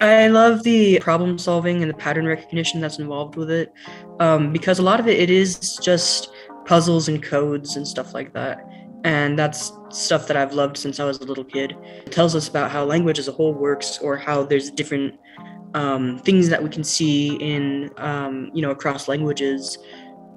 I love the problem solving and the pattern recognition that's involved with it, because a lot of it is just puzzles and codes and stuff like that. And that's stuff that I've loved since I was a little kid. It tells us about how language as a whole works, or how there's different things that we can see in, across languages.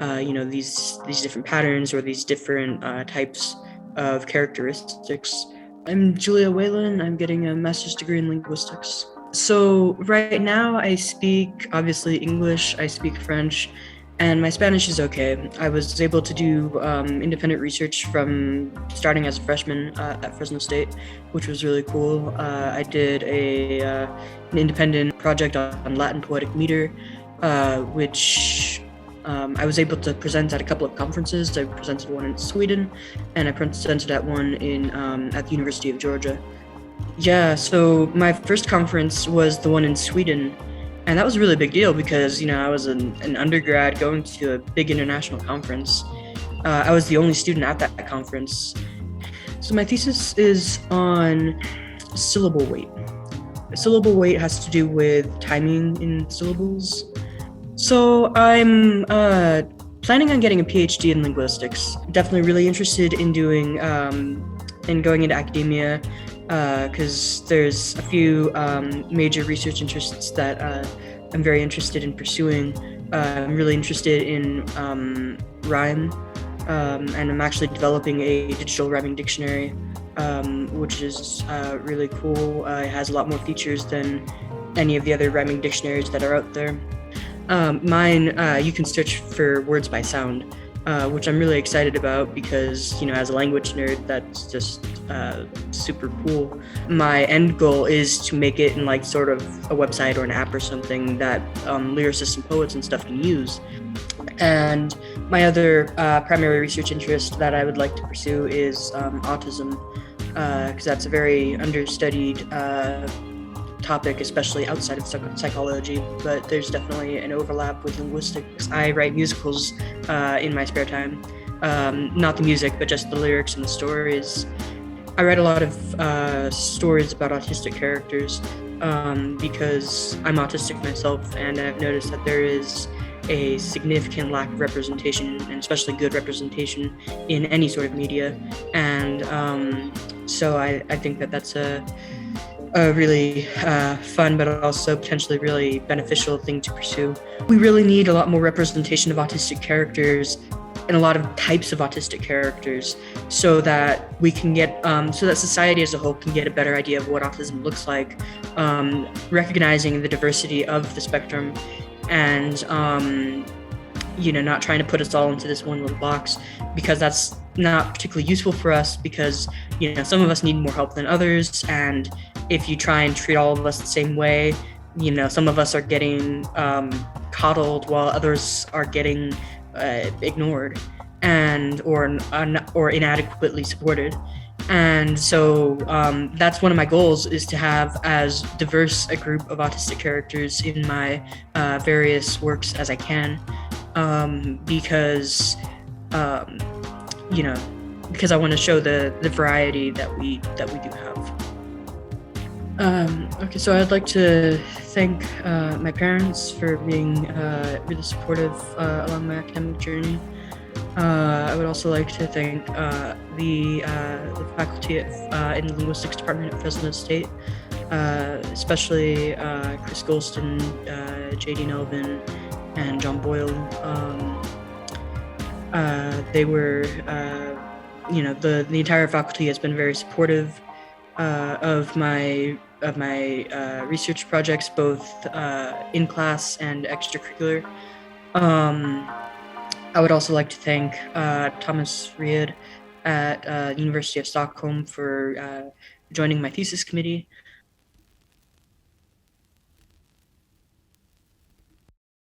These different patterns or these different types of characteristics. I'm Julia Whelan. I'm getting a master's degree in linguistics. So right now I speak obviously English, I speak French, and my Spanish is okay. I was able to do independent research from starting as a freshman at Fresno State, which was really cool. I did an independent project on Latin poetic meter, which I was able to present at a couple of conferences. I presented one in Sweden, and I presented at one in at the University of Georgia. Yeah, so my first conference was the one in Sweden, and that was a really big deal because, I was an undergrad going to a big international conference. I was the only student at that conference. So my thesis is on syllable weight. Syllable weight has to do with timing in syllables. So I'm planning on getting a PhD in linguistics. Definitely really interested in doing in going into academia, because there's a few major research interests that I'm very interested in pursuing. I'm really interested in rhyme, and I'm actually developing a digital rhyming dictionary, which is really cool. It has a lot more features than any of the other rhyming dictionaries that are out there. Mine, you can search for words by sound, which I'm really excited about because, as a language nerd, that's just super cool. My end goal is to make it in like sort of a website or an app or something that lyricists and poets and stuff can use. And my other primary research interest that I would like to pursue is autism, because that's a very understudied topic, especially outside of psychology, but there's definitely an overlap with linguistics. I write musicals in my spare time, not the music, but just the lyrics and the stories. I write a lot of stories about autistic characters because I'm autistic myself, and I've noticed that there is a significant lack of representation, and especially good representation, in any sort of media. And so I think that that's a really fun, but also potentially really beneficial thing to pursue. We really need a lot more representation of autistic characters and a lot of types of autistic characters, so that we can get, so that society as a whole can get a better idea of what autism looks like, recognizing the diversity of the spectrum, and not trying to put us all into this one little box, because that's not particularly useful for us, because some of us need more help than others, and if you try and treat all of us the same way, some of us are getting coddled while others are getting ignored and or inadequately supported. And so that's one of my goals, is to have as diverse a group of autistic characters in my various works as I can, because because I want to show the variety that we do have. Okay, so I'd like to thank my parents for being really supportive along my academic journey. I would also like to thank the faculty in the linguistics department at Fresno State, especially Chris Golston, Jayden Elvin, and John Boyle. They were, the entire faculty has been very supportive of my research projects, both in class and extracurricular. I would also like to thank Thomas Ried at University of Stockholm for joining my thesis committee.